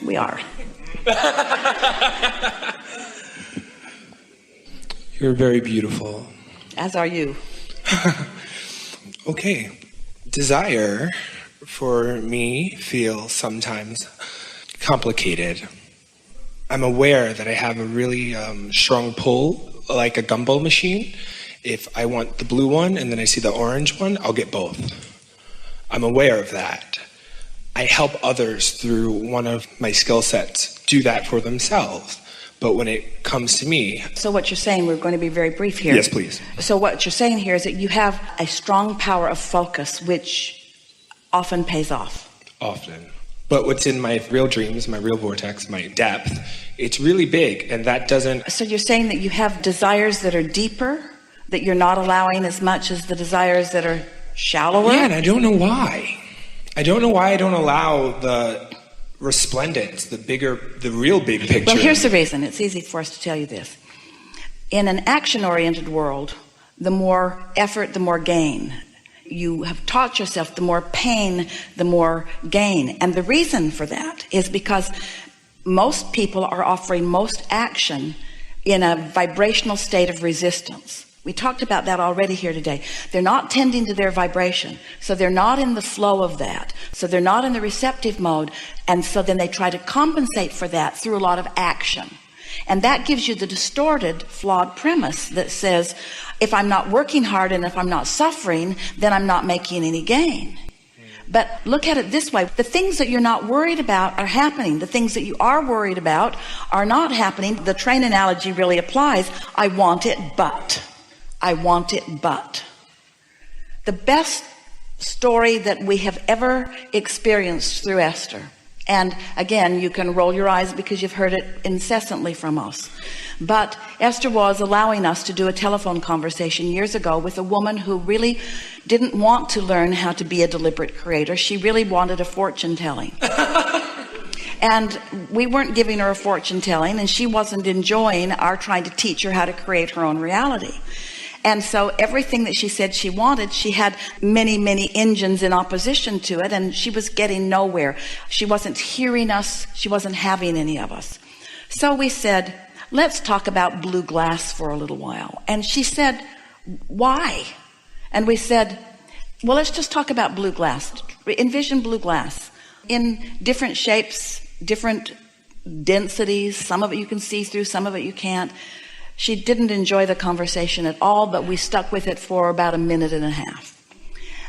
We are. You're very beautiful. As are you. Okay. Desire, for me, feels sometimes complicated. I'm aware that I have a really strong pull, like a gumball machine. If I want the blue one and then I see the orange one, I'll get both. I'm aware of that. I help others through one of my skill sets do that for themselves. But when it comes to me... So what you're saying, we're going to be very brief here. Yes, please. So what you're saying here is that you have a strong power of focus, which often pays off. Often. But what's in my real dreams, my real vortex, my depth, it's really big, and that doesn't... So you're saying that you have desires that are deeper, that you're not allowing as much as the desires that are shallower? Yeah, and I don't know why. I don't know why I don't allow the resplendence, the real big picture. Well, here's the reason. It's easy for us to tell you this. In an action-oriented world, the more effort, the more gain. You have taught yourself the more pain, the more gain. And the reason for that is because most people are offering most action in a vibrational state of resistance. We talked about that already here today. They're not tending to their vibration, so they're not in the flow of that, so they're not in the receptive mode, and so then they try to compensate for that through a lot of action. And that gives you the distorted, flawed premise that says, if I'm not working hard and if I'm not suffering, then I'm not making any gain. But look at it this way. The things that you're not worried about are happening. The things that you are worried about are not happening. The train analogy really applies. I want it, but. I want it, but. The best story that we have ever experienced through Esther, and again, you can roll your eyes because you've heard it incessantly from us, but Esther was allowing us to do a telephone conversation years ago with a woman who really didn't want to learn how to be a deliberate creator. She really wanted a fortune telling. And we weren't giving her a fortune telling, and she wasn't enjoying our trying to teach her how to create her own reality. And so everything that she said she wanted, she had many, many engines in opposition to it, and she was getting nowhere. She wasn't hearing us. She wasn't having any of us. So we said, let's talk about blue glass for a little while. And she said, why? And we said, well, let's just talk about blue glass. Envision blue glass in different shapes, different densities. Some of it you can see through, some of it you can't. She didn't enjoy the conversation at all, but we stuck with it for about a minute and a half.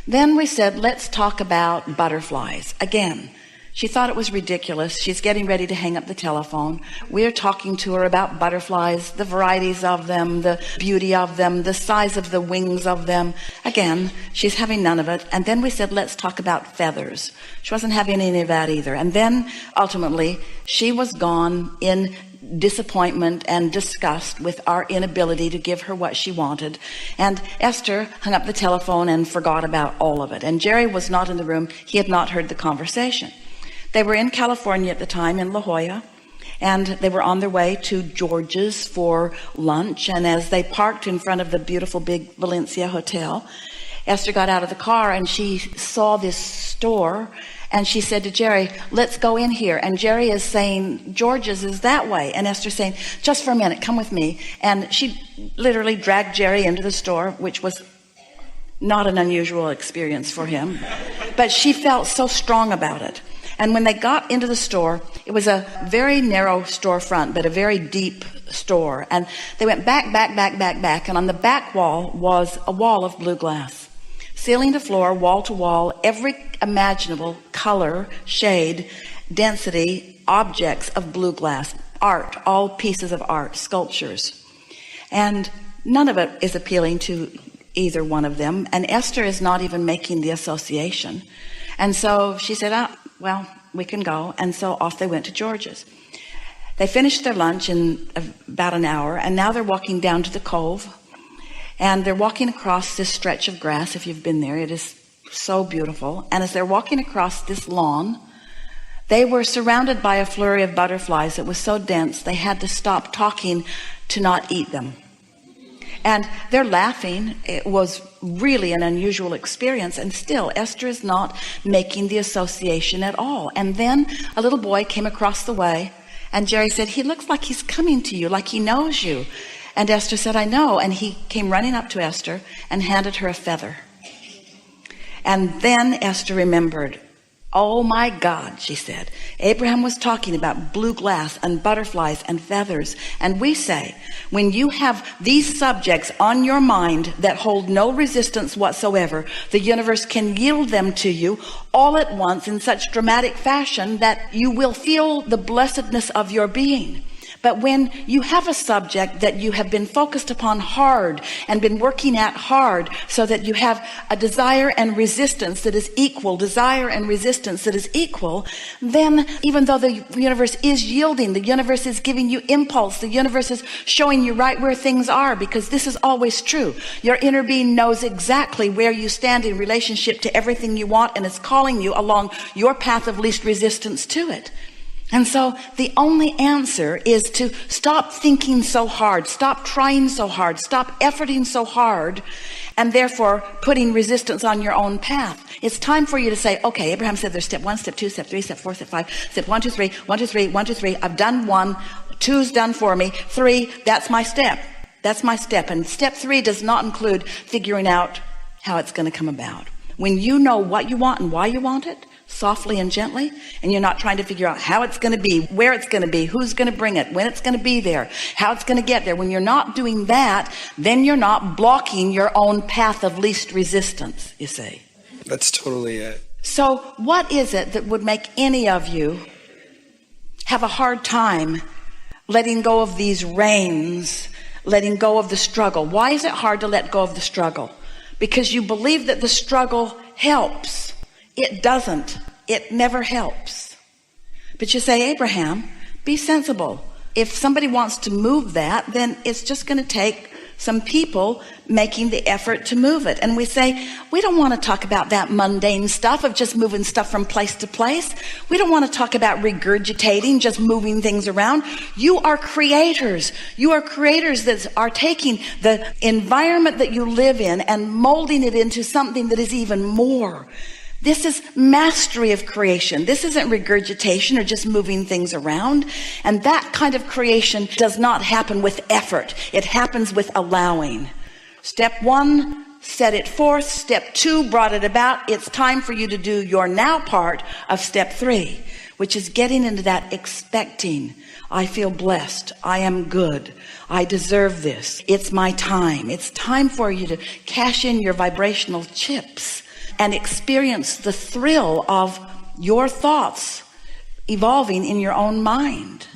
Then we said, let's talk about butterflies. Again, she thought it was ridiculous. She's getting ready to hang up the telephone. We're talking to her about butterflies, the varieties of them, the beauty of them, the size of the wings of them. Again, she's having none of it. And then we said, let's talk about feathers. She wasn't having any of that either. And then ultimately, she was gone in disappointment and disgust with our inability to give her what she wanted. And Esther hung up the telephone and forgot about all of it. And Jerry was not in the room. He had not heard the conversation. They were in California at the time, in La Jolla, and they were on their way to George's for lunch. And as they parked in front of the beautiful big Valencia hotel, Esther got out of the car and she saw this store. And she said to Jerry, let's go in here. And Jerry is saying, George's is that way. And Esther's saying, just for a minute, come with me. And she literally dragged Jerry into the store, which was not an unusual experience for him. But she felt so strong about it. And when they got into the store, it was a very narrow storefront, but a very deep store. And they went back. And on the back wall was a wall of blue glass. Ceiling to floor, wall to wall, every imaginable color, shade, density, objects of blue glass, art, all pieces of art, sculptures. And none of it is appealing to either one of them. And Esther is not even making the association. And so she said, well, we can go. And so off they went to George's. They finished their lunch in about an hour, and now they're walking down to the cove. And they're walking across this stretch of grass. If you've been there, it is so beautiful. And as they're walking across this lawn, they were surrounded by a flurry of butterflies that was so dense they had to stop talking to not eat them. And they're laughing. It was really an unusual experience. And still, Esther is not making the association at all. And then a little boy came across the way, and Jerry said, he looks like he's coming to you, like he knows you. And Esther said, I know. And he came running up to Esther and handed her a feather. And then Esther remembered, oh my God, she said, Abraham was talking about blue glass and butterflies and feathers. And we say, when you have these subjects on your mind that hold no resistance whatsoever, the universe can yield them to you all at once in such dramatic fashion that you will feel the blessedness of your being. But when you have a subject that you have been focused upon hard and been working at hard, so that you have a desire and resistance that is equal, then even though the universe is yielding, the universe is giving you impulse, the universe is showing you right where things are, because this is always true. Your inner being knows exactly where you stand in relationship to everything you want, and is calling you along your path of least resistance to it. And so the only answer is to stop thinking so hard, stop trying so hard, stop efforting so hard, and therefore putting resistance on your own path. It's time for you to say, okay, Abraham said there's step 1, step 2, step 3, step 4, step 5, step 1, 2, 3, 1, 2, 3, 1, 2, 3. I've done 1, 2's done for me, 3, that's my step. That's my step. And step 3 does not include figuring out how it's going to come about. When you know what you want and why you want it, softly and gently, and you're not trying to figure out how it's going to be, where it's going to be, who's going to bring it, when it's going to be there, how it's going to get there. When you're not doing that, then you're not blocking your own path of least resistance, you see. That's totally it. So what is it that would make any of you have a hard time letting go of these reins, letting go of the struggle? Why is it hard to let go of the struggle? Because you believe that the struggle helps. It doesn't. It never helps. But you say, Abraham, be sensible. If somebody wants to move that, then it's just going to take some people making the effort to move it. And we say, we don't want to talk about that mundane stuff of just moving stuff from place to place. We don't want to talk about regurgitating, just moving things around. You are creators. You are creators that are taking the environment that you live in and molding it into something that is even more. This is mastery of creation. This isn't regurgitation or just moving things around. And that kind of creation does not happen with effort. It happens with allowing. Step 1, set it forth. Step 2, brought it about. It's time for you to do your now part of step 3, which is getting into that expecting. I feel blessed. I am good. I deserve this. It's my time. It's time for you to cash in your vibrational chips and experience the thrill of your thoughts evolving in your own mind,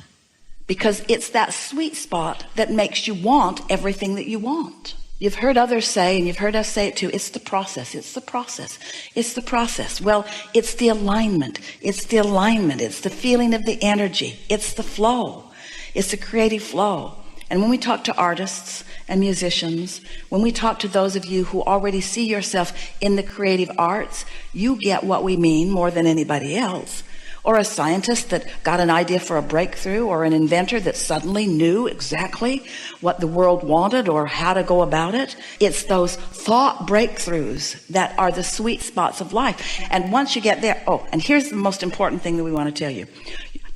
because it's that sweet spot that makes you want everything that you want. You've heard others say, and you've heard us say it too, it's the process, it's the process, it's the process. Well, it's the alignment, it's the alignment, it's the feeling of the energy, it's the flow, it's the creative flow. And when we talk to artists and musicians, when we talk to those of you who already see yourself in the creative arts, you get what we mean more than anybody else. Or a scientist that got an idea for a breakthrough, or an inventor that suddenly knew exactly what the world wanted or how to go about it. It's those thought breakthroughs that are the sweet spots of life. And once you get there, and here's the most important thing that we want to tell you.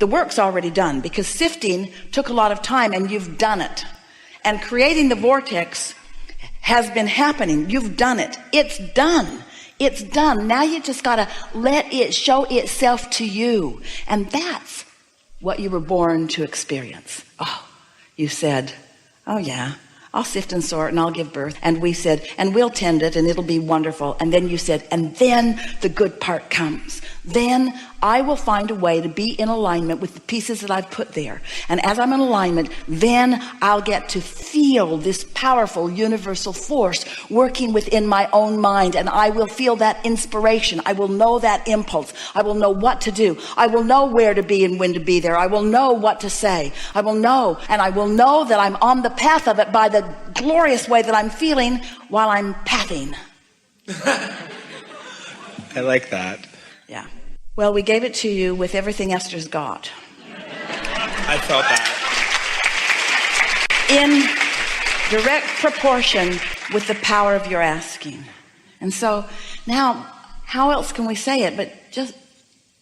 The work's already done, because sifting took a lot of time, and you've done it. And creating the vortex has been happening. You've done it. It's done. It's done. Now you just got to let it show itself to you. And that's what you were born to experience. You said, oh yeah, I'll sift and sort and I'll give birth. And we said, and we'll tend it and it'll be wonderful. And then you said, and then the good part comes. Then I will find a way to be in alignment with the pieces that I've put there. And as I'm in alignment, then I'll get to feel this powerful universal force working within my own mind. And I will feel that inspiration. I will know that impulse. I will know what to do. I will know where to be and when to be there. I will know what to say. I will know, and I will know that I'm on the path of it by the glorious way that I'm feeling while I'm pathing. I like that. Yeah. Well, we gave it to you with everything Esther's got. I felt that. direct proportion with the power of your asking. And so now, how else can we say it but just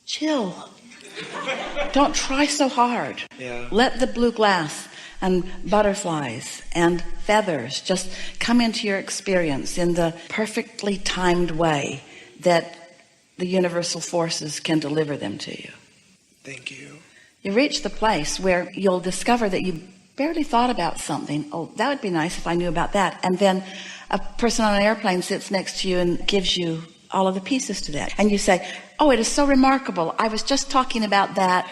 chill? Don't try so hard. Let the blue glass and butterflies and feathers just come into your experience in the perfectly timed way that the universal forces can deliver them to you. Thank you. You reach the place where you'll discover that you barely thought about something. Oh, that would be nice if I knew about that. And then a person on an airplane sits next to you and gives you all of the pieces to that. And you say, oh, it is so remarkable. I was just talking about that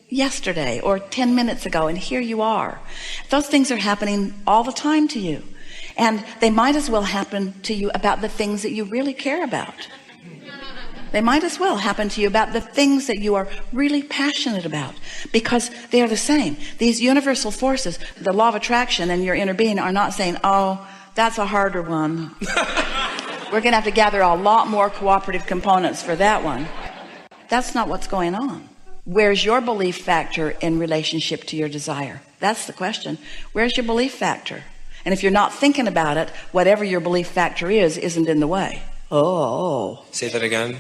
yesterday or 10 minutes ago, and here you are. Those things are happening all the time to you. And they might as well happen to you about the things that you really care about. They might as well happen to you about the things that you are really passionate about, because they are the same. These universal forces, the law of attraction and your inner being, are not saying, oh, that's a harder one. We're going to have to gather a lot more cooperative components for that one. That's not what's going on. Where's your belief factor in relationship to your desire? That's the question. Where's your belief factor? And if you're not thinking about it, whatever your belief factor isn't in the way. Oh. Say that again.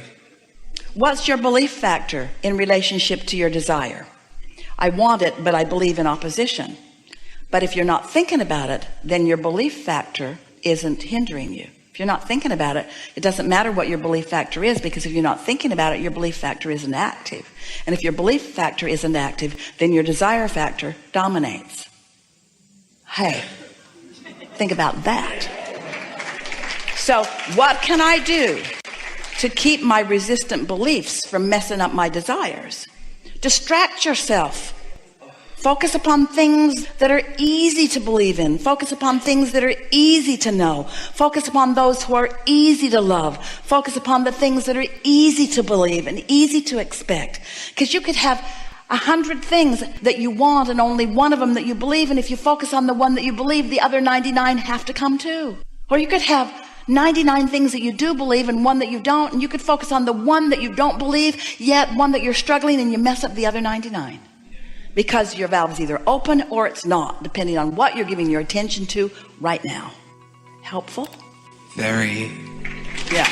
What's your belief factor in relationship to your desire? I want it, but I believe in opposition. But if you're not thinking about it, then your belief factor isn't hindering you. If you're not thinking about it, it doesn't matter what your belief factor is, because if you're not thinking about it, your belief factor isn't active. And if your belief factor isn't active, then your desire factor dominates. Hey, think about that. So what can I do to keep my resistant beliefs from messing up my desires? Distract yourself. Focus upon things that are easy to believe in. Focus upon things that are easy to know. Focus upon those who are easy to love. Focus upon the things that are easy to believe and easy to expect. Because you could have 100 things that you want and only one of them that you believe, and if you focus on the one that you believe, the other 99 have to come too. Or you could have 99 things that you do believe and one that you don't, and you could focus on the one that you don't believe, yet one that you're struggling, and you mess up the other 99. Because your valve is either open or it's not, depending on what you're giving your attention to right now. Helpful? Very. Yeah.